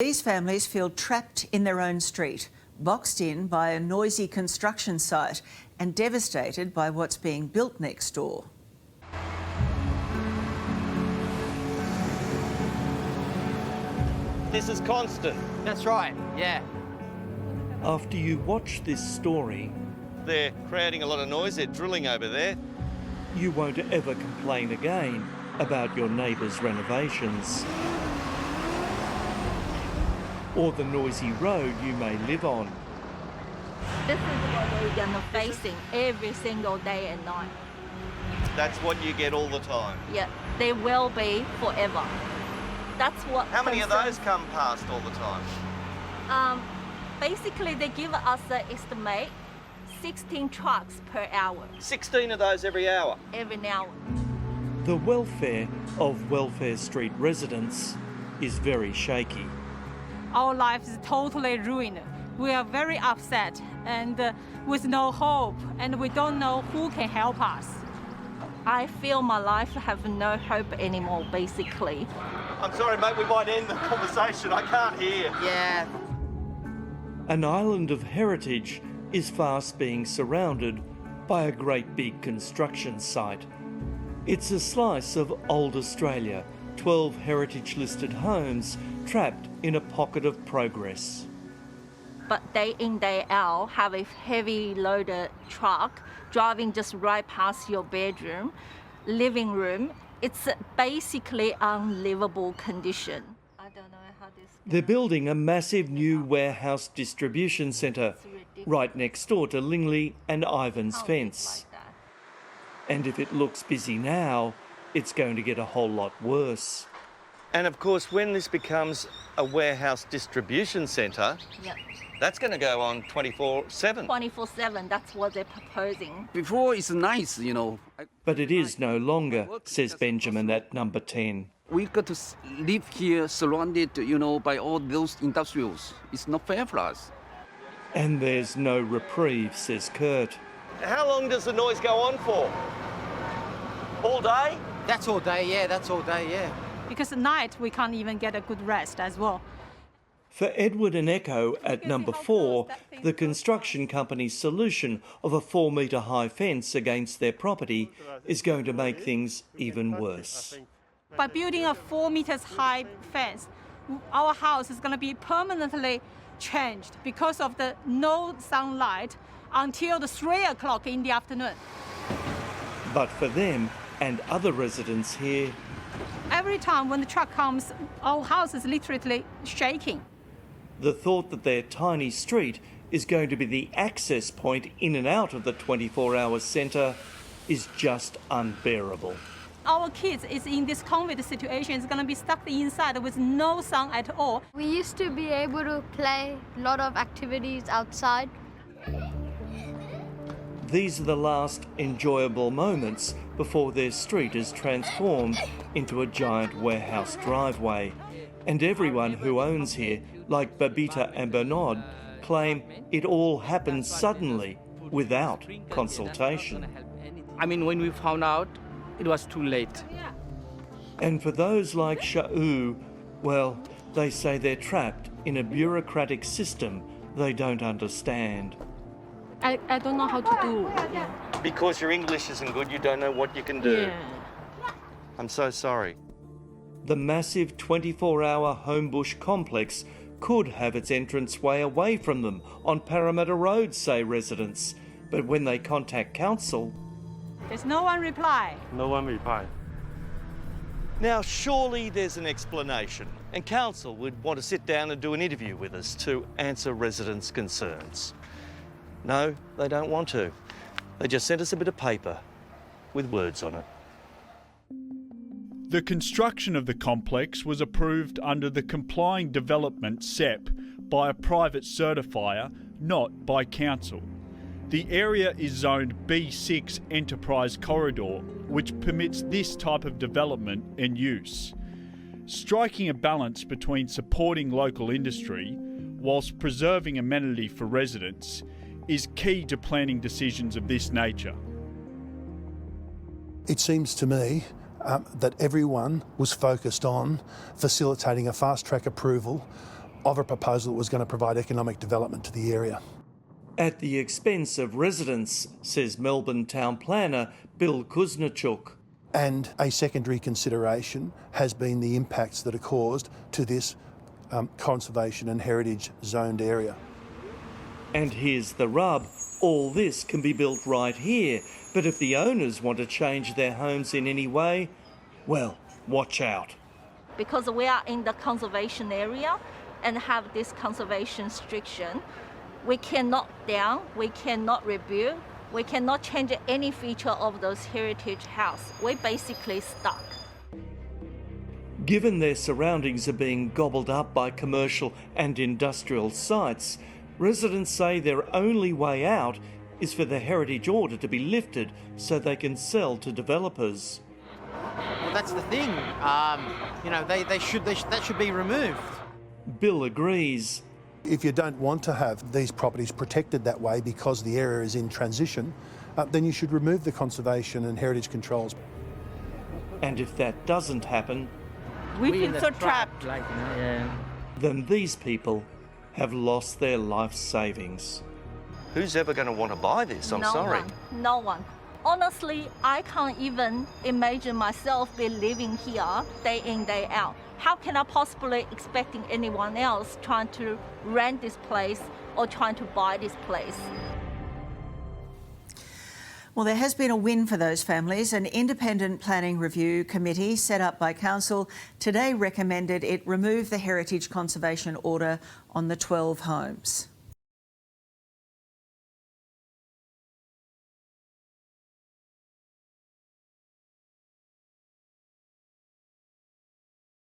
These families feel trapped in their own street, boxed in by a noisy construction site and devastated by what's being built next door. This is constant. That's right, yeah. After you watch this story, They're creating a lot of noise. They're drilling over there. you won't ever complain again about your neighbour's renovations or the noisy road you may live on. This is what we're gonna facing every single day and night. That's what you get all the time. Yeah, they will be forever. That's what. How many of those concerns- come past all the time? Basically, they give us an estimate 16 trucks per hour 16 of those every hour. every hour. The welfare of Welfare Street residents is very shaky. Our life is totally ruined. We are very upset and with no hope, and we don't know who can help us. I feel my life have no hope anymore, basically. I'm sorry, mate, we might end the conversation. I can't hear. Yeah. An island of heritage is fast being surrounded by a great big construction site. It's a slice of old Australia, 12 heritage-listed homes trapped in a pocket of progress. But day in, day out, have a heavy loaded truck driving just right past your bedroom, living room. It's basically unlivable condition. I don't know how this. They're building a massive new warehouse distribution centre right next door to Lingley and Ivan's fence. Like that. And if it looks busy now, it's going to get a whole lot worse. And of course, when this becomes a warehouse distribution centre, Yeah. that's going to go on 24/7. 24/7. That's what they're proposing. Before it's nice, you know. But it is no longer, says Benjamin at number 10. We got to live here surrounded, you know, by all those industrials. It's not fair for us. And there's no reprieve, says Kurt. How long does the noise go on for? All day? That's all day, yeah, that's all day, yeah. Because at night we can't even get a good rest as well. For Edward and Echo at number 4, the construction company's solution of a 4-metre high fence against their property is going to make things even worse. By building a 4 meters high fence, our house is going to be permanently changed because of the no sunlight until the 3 o'clock in the afternoon. But for them and other residents here, Every time when the truck comes, our house is literally shaking. the thought that their tiny street is going to be the access point in and out of the 24-hour centre is just unbearable. Our kids is in this COVID situation, is going to be stuck inside with no sun at all. We used to be able to play a lot of activities outside. These are the last enjoyable moments before their street is transformed into a giant warehouse driveway. And everyone who owns here, like Babita and Bernard, claim it all happened suddenly, without consultation. I mean, when we found out, it was too late. And for those like Sha'u, well, they say they're trapped in a bureaucratic system they don't understand. I don't know how to do. Because your English isn't good, you don't know what you can do. Yeah. I'm so sorry. The massive 24-hour Homebush complex could have its entranceway away from them on Parramatta Road, say residents. But when they contact council, There's no one reply. No one replied. Now, surely there's an explanation, and council would want to sit down and do an interview with us to answer residents' concerns. No, they don't want to. They just sent us a bit of paper with words on it. The construction of the complex was approved under the Complying Development SEP by a private certifier, not by council. The area is zoned B6 Enterprise Corridor, which permits this type of development and use. Striking a balance between supporting local industry whilst preserving amenity for residents is key to planning decisions of this nature. It seems to me that everyone was focused on facilitating a fast-track approval of a proposal that was going to provide economic development to the area. At the expense of residents, says Melbourne Town Planner Bill Kuznachuk. And a secondary consideration has been the impacts that are caused to this conservation and heritage zoned area. And here's the rub. All this can be built right here, but if the owners want to change their homes in any way, well, watch out. Because we are in the conservation area and have this conservation restriction, we cannot down, we cannot rebuild, we cannot change any feature of those heritage house. We're basically stuck. Given their surroundings are being gobbled up by commercial and industrial sites, residents say their only way out is for the heritage order to be lifted so they can sell to developers. Well, that's the thing. That should be removed. Bill agrees. If you don't want to have these properties protected that way because the area is in transition, then you should remove the conservation and heritage controls. And if that doesn't happen, We feel so trapped. then these people have lost their life savings. Who's ever going to want to buy this? I'm sorry. No one. Honestly, I can't even imagine myself be living here day in, day out. How can I possibly expecting anyone else trying to rent this place or trying to buy this place? Well, there has been a win for those families. An independent planning review committee set up by council today recommended it remove the heritage conservation order on the 12 homes.